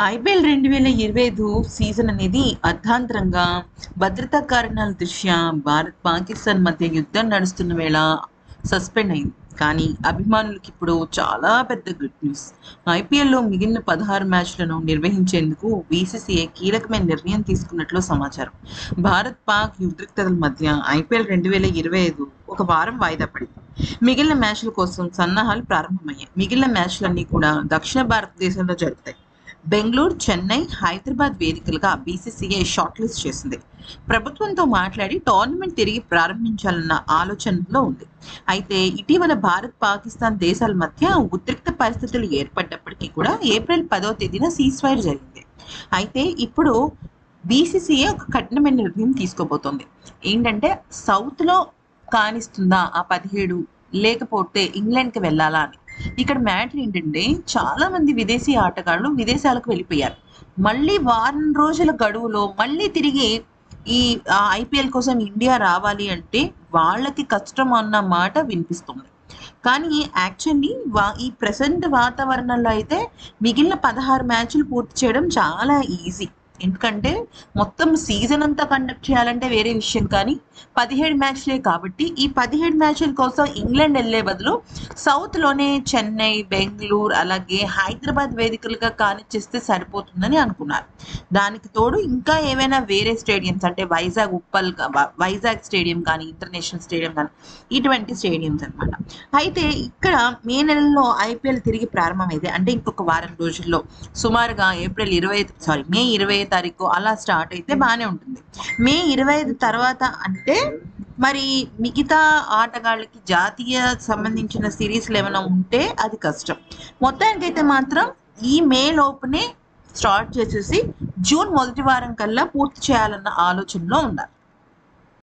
IPL 2025 season అనేది అర్ధాంతరంగా భద్రతా కారణాల దృష్ట్యా భారత్ పాకిస్తాన్ మధ్య యుద్ధం నడుస్తున్న వేళ సస్పెండ్ అయింది. కానీ అభిమానులకి ఇప్పుడు చాలా పెద్ద గుడ్ న్యూస్. ఐపీఎల్లో మిగిలిన 16 మ్యాచ్లను నిర్వహించేందుకు బీసీసీఐ కీలకమైన నిర్ణయం తీసుకున్నట్లు సమాచారం. భారత్ పాక్ ఉద్రిక్తతల మధ్య ఐపీఎల్ 2025 ఒక వారం వాయిదా పడింది. మిగిలిన మ్యాచ్ల కోసం సన్నాహాలు ప్రారంభమయ్యాయి. మిగిలిన మ్యాచ్లన్నీ కూడా దక్షిణ భారతదేశంలో జరుగుతాయి. బెంగళూరు, చెన్నై, హైదరాబాద్ వేదికలుగా బీసీసీఐ షార్ట్ లిస్ట్ చేసింది. ప్రభుత్వంతో మాట్లాడి టోర్నమెంట్ తిరిగి ప్రారంభించాలన్న ఆలోచనలో ఉంది. అయితే ఇటీవల భారత్, పాకిస్తాన్ దేశాల మధ్య ఉద్రిక్త పరిస్థితులు ఏర్పడ్డప్పటికీ కూడా ఏప్రిల్ 10వ తేదీన సీజ్ ఫైర్ జరిగింది. అయితే ఇప్పుడు బీసీసీఐ ఒక కఠినమైన నిర్ణయం తీసుకోబోతోంది. ఏంటంటే సౌత్లో కానిస్తుందా ఆ 17, లేకపోతే ఇంగ్లాండ్కి వెళ్ళాలా అని. ఇక్కడ మ్యాటర్ ఏంటంటే చాలా మంది విదేశీ ఆటగాళ్ళు విదేశాలకు వెళ్ళిపోయారు. మళ్ళీ వారం రోజుల గడువులో మళ్ళీ తిరిగి ఈ ఐపీఎల్ కోసం ఇండియా రావాలి అంటే వాళ్ళకి కష్టం అన్న మాట వినిపిస్తుంది. కానీ యాక్చువల్లీ ఈ ప్రెసెంట్ వాతావరణంలో అయితే మిగిలిన 16 మ్యాచ్లు పూర్తి చేయడం చాలా ఈజీ. ఎందుకంటే మొత్తం సీజన్ అంతా కండక్ట్ చేయాలంటే వేరే విషయం, కానీ 17 మ్యాచ్లే కాబట్టి ఈ 17 మ్యాచ్ల కోసం ఇంగ్లాండ్ వెళ్ళే బదులు సౌత్లోనే చెన్నై, బెంగళూరు అలాగే హైదరాబాద్ వేదికలుగా కానిచ్చేస్తే సరిపోతుందని అనుకున్నారు. దానికి తోడు ఇంకా ఏమైనా వేరే స్టేడియంస్ అంటే వైజాగ్ స్టేడియం కానీ, ఇంటర్నేషనల్ స్టేడియం కానీ, ఇటువంటి స్టేడియంస్ అనమాట. అయితే ఇక్కడ నెలలో ఐపీఎల్ తిరిగి ప్రారంభమైతే అంటే ఇంకొక వారం రోజుల్లో సుమారుగా మే 20 తారీఖు అలా స్టార్ట్ అయితే బాగానే ఉంటుంది. మే 25 తర్వాత అంటే మరి మిగతా ఆటగాళ్ళకి జాతీయ సంబంధించిన సిరీస్లు ఏమైనా ఉంటే అది కష్టం. మొత్తానికైతే మాత్రం ఈ మే లోపునే స్టార్ట్ చేసేసి జూన్ మొదటి వారం కల్లా పూర్తి చేయాలన్న ఆలోచనలో ఉన్నారు.